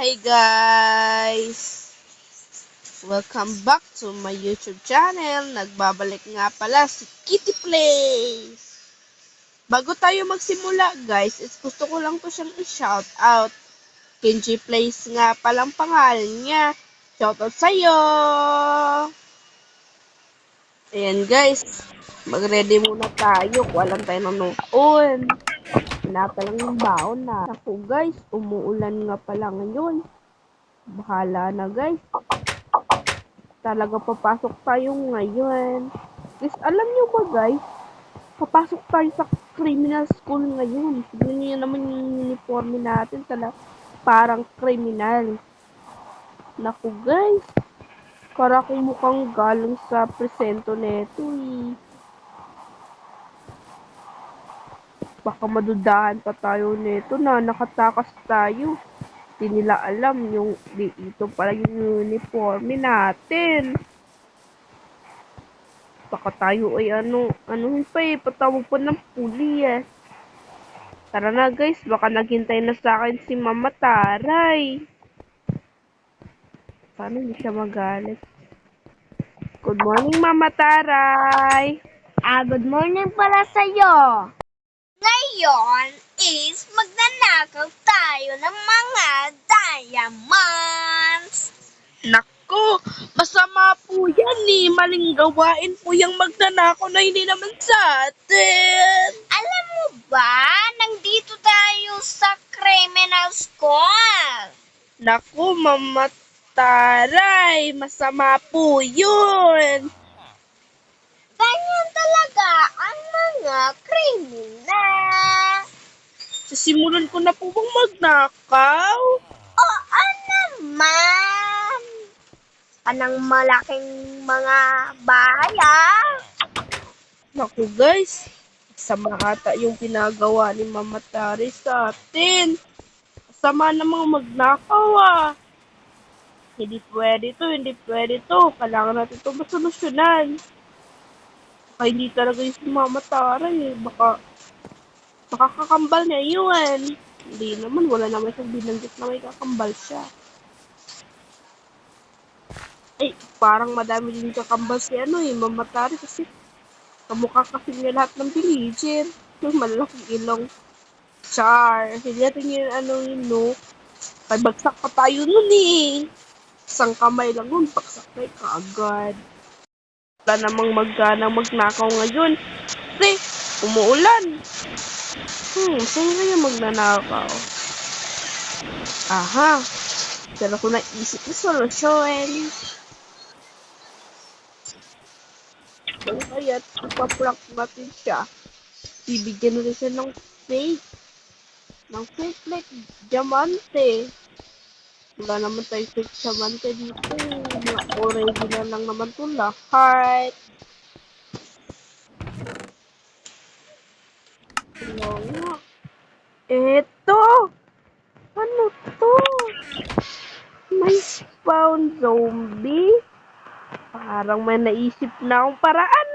Hi guys! Welcome back to my YouTube channel. Nagbabalik nga pala si Kitty Plays. Bago tayo magsimula guys, gusto ko lang to siyang i-shout out. Kenji Plays nga palang pangalan niya. Shout out sa'yo! Ayan guys, mag-ready muna tayo. Walang tayo nanonood. Pinapalang yung baon na. Ako guys, umuulan nga pala ngayon. Bahala na guys. Talaga papasok tayo ngayon. Guys, alam nyo ba guys? Papasok tayo sa criminal school ngayon. Tignan nyo naman yung uniforme natin. Parang criminal. Naku guys. Para kung mukhang galing sa presento neto eh. Baka madudahan pa tayo neto na nakatakas tayo. Di nila alam yung ito pala yung uniforme natin. Baka tayo ay anuhin pa eh, patawag pa ng pulis. Tara na guys, baka naghintay na sa akin si Mama Taray. Paano hindi siya magalit? Good morning Mama Taray. Good morning pala sa'yo. Ngayon is magnanakaw tayo ng mga diamonds. Nako, masama po yan eh. Maling gawain po yung magnanakaw na hindi naman sa atin. Alam mo ba, nandito tayo sa criminal school. Naku, Mama Taray, masama po yun. Ganyan talaga ang mga kriminal. Sisimulan ko na po bang magnakaw? Oo naman. Anong malaking mga bahay Naku guys, sama ata yung pinagawa ni Mama Taray sa atin. Sama namang magnakaw Hindi pwede to. Kailangan natin ito masolusyonan. Baka hindi talaga yung si Mama Taray Baka kakambal niya yun. Hindi naman, wala naman siyang binanggit na may kakambal siya. Ay, parang madami din kakambal si Mama Taray kasi kamukha kasi niya lahat ng villager. Yung malalaking ilong. Char. Hindi natin yun Pagbagsak pa tayo nun eh. Isang kamay lang nun, bagsak na kaagad. Wala namang magnakaw ngayon. Kasi, umuulan. Saan kaya magnanakaw? Aha. Pero ko naisip na solusyon. Kung kaya't ipaprank natin siya, bibigyan natin siya ng fake like diamante. Wala naman tayo fake diamante dito. Mga original lang naman ito lahat. Ano nga? Eto! Ano to? May spawn zombie? Parang may naisip na akong paraan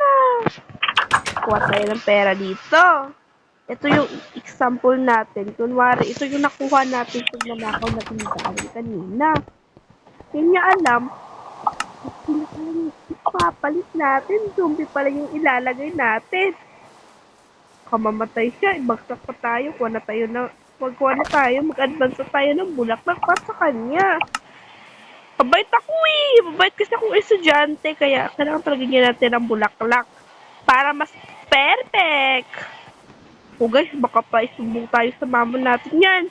Kuha tayo ng pera dito. Ito yung example natin. Kunwari, ito yung nakuha natin sa nanakaw natin kanina. Hindi niya alam, sila pala yung ipapalit natin. Zombie pala yung ilalagay natin. Kamamatay siya, ibagsak pa tayo. Magkuha na tayo, mag-advance tayo ng bulaklak para sa kanya. Mabait ako Mabait kasi akong estudyante. Kaya kailangan talaga natin ang bulaklak. Para mas perfect. Guys, baka pa isumbong tayo sa mama natin yan.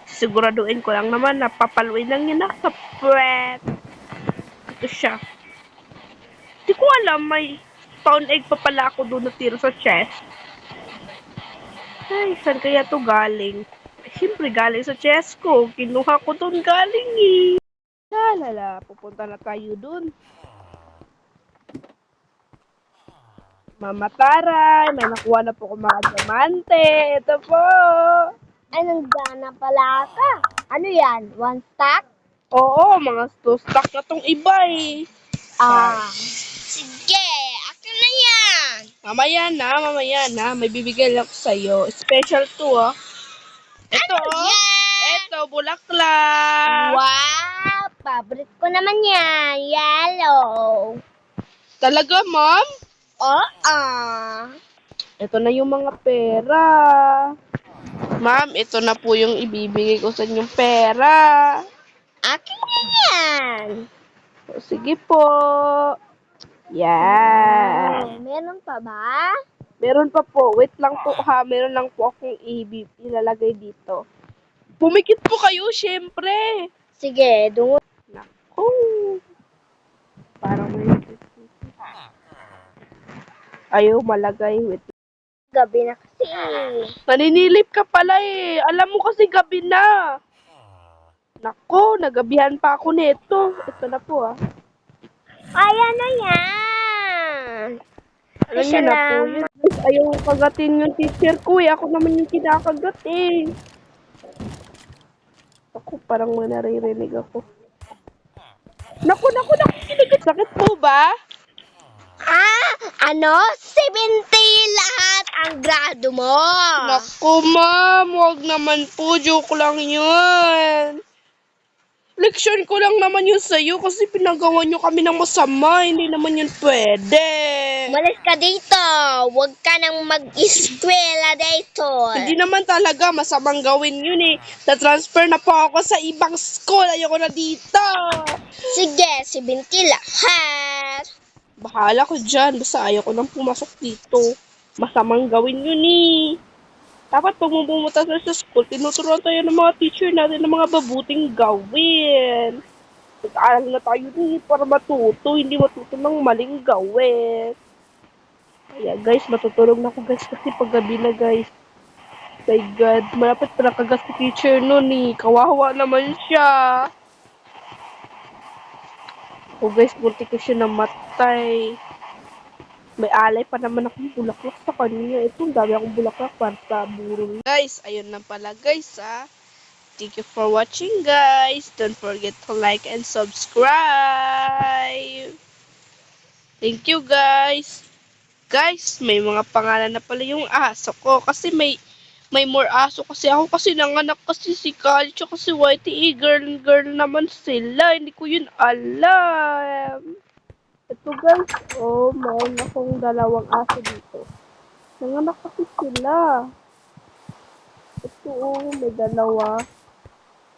Siguraduhin ko lang naman na papaluin lang yun sa pwet. Ito siya. Hindi ko alam, may spawn egg pa pala ako doon natira sa chest. Ay, saan kaya to galing? Siyempre galing sa chest ko. Kinuha ko doon galing Lalala, pupunta na tayo doon. Mama Taray, may nakuha na po ko mga diamante. Ito po. Anong gana pala ka? Ano yan? One stack? Oo, mga 2 stock na tong iba Sige, akin na yan. Mamaya na. May bibigay lang ko sa'yo. Special to Ito Ano yan? Ito, bulaklak. Favorite ko naman yan. Yellow. Talaga, ma'am? Oo. Ito na yung mga pera. Ma'am, ito na po yung ibibigay ko sa inyong pera. Akin na yan. O, sige po. Yan. Meron pa ba? Meron pa po. Wait lang po ha. Meron lang po akong ilalagay dito. Pumikit po kayo, syempre. Sige, dungo. Naku. Parang may... Ayaw malagay. Wait. Gabi na kasi. Naninilip ka pala eh. Alam mo kasi gabi na. Nako, nagabihan pa ako nito. Ito na po ah. Ayan na yan. Alam niyo na po yun. Ayaw kagatin yung teacher ko eh. Ako naman yung kinakagat eh. Ako, parang may naririnig ako. Naku, kinigat. Sakit po ba? Ano? 70 lahat ang grado mo. Naku, ma'am. Huwag naman po. Joke lang yun. Leksyon ko lang naman yun sa'yo kasi pinagawa nyo kami ng masama. Hindi naman yun pwede. Umalis ka dito. Huwag ka nang mag-eskwela dito. Hindi naman talaga masamang gawin yun eh. Na-transfer na po ako sa ibang school. Ayoko na dito. Sige, 70 lahat. Bahala ko dyan. Basta ayoko nang pumasok dito. Masamang gawin yun eh. Dapat pag pumunta tayo sa school, tinuturuan tayo ng mga teacher natin ng mga babuting gawin. Nag-aaral na tayo din para matuto, hindi matuto ng maling gawin. Kaya guys, matutulog na ako guys kasi paggabi na guys. My God, malapit pa nakagas si teacher nun eh. Kawawa naman siya. O guys, bunti ko siya namatay. May alay pa naman akong bulaklak sa kanya. Ito, ang dami akong bulaklak para sa burong. Guys, ayun na pala guys ah. Thank you for watching guys. Don't forget to like and subscribe. Thank you guys. Guys, may mga pangalan na pala yung aso ko. Kasi may more aso kasi ako. Kasi nanganak kasi si Kali tsaka si Whitey. Girl naman sila. Hindi ko yun alam. Ito guys, oh, mayroon akong dalawang aso dito. Nanganak kasi sila. Ito, oh, may dalawa.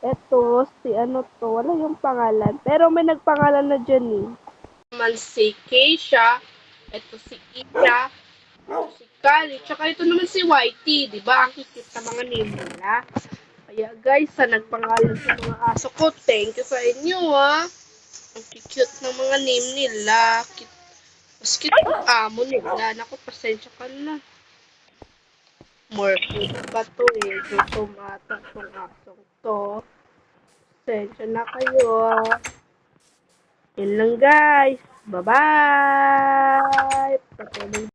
Ito, si ano to, wala yung pangalan. Pero may nagpangalan na dyan eh. Naman si Keisha, ito si Ika, ito si Kali, tsaka ito naman si Whitey, di ba? Ang cute na mga name nila. Kaya guys, sa nagpangalan sa mga aso ko, thank you sa inyo ah. Ang cute ng mga name nila. Mas cute yung amo nila. Naku, pasensya ka na. More food pa to eh. Gutom ata tong asong to. Pasensya na kayo ah. Yun lang guys. Bye-bye! Patulog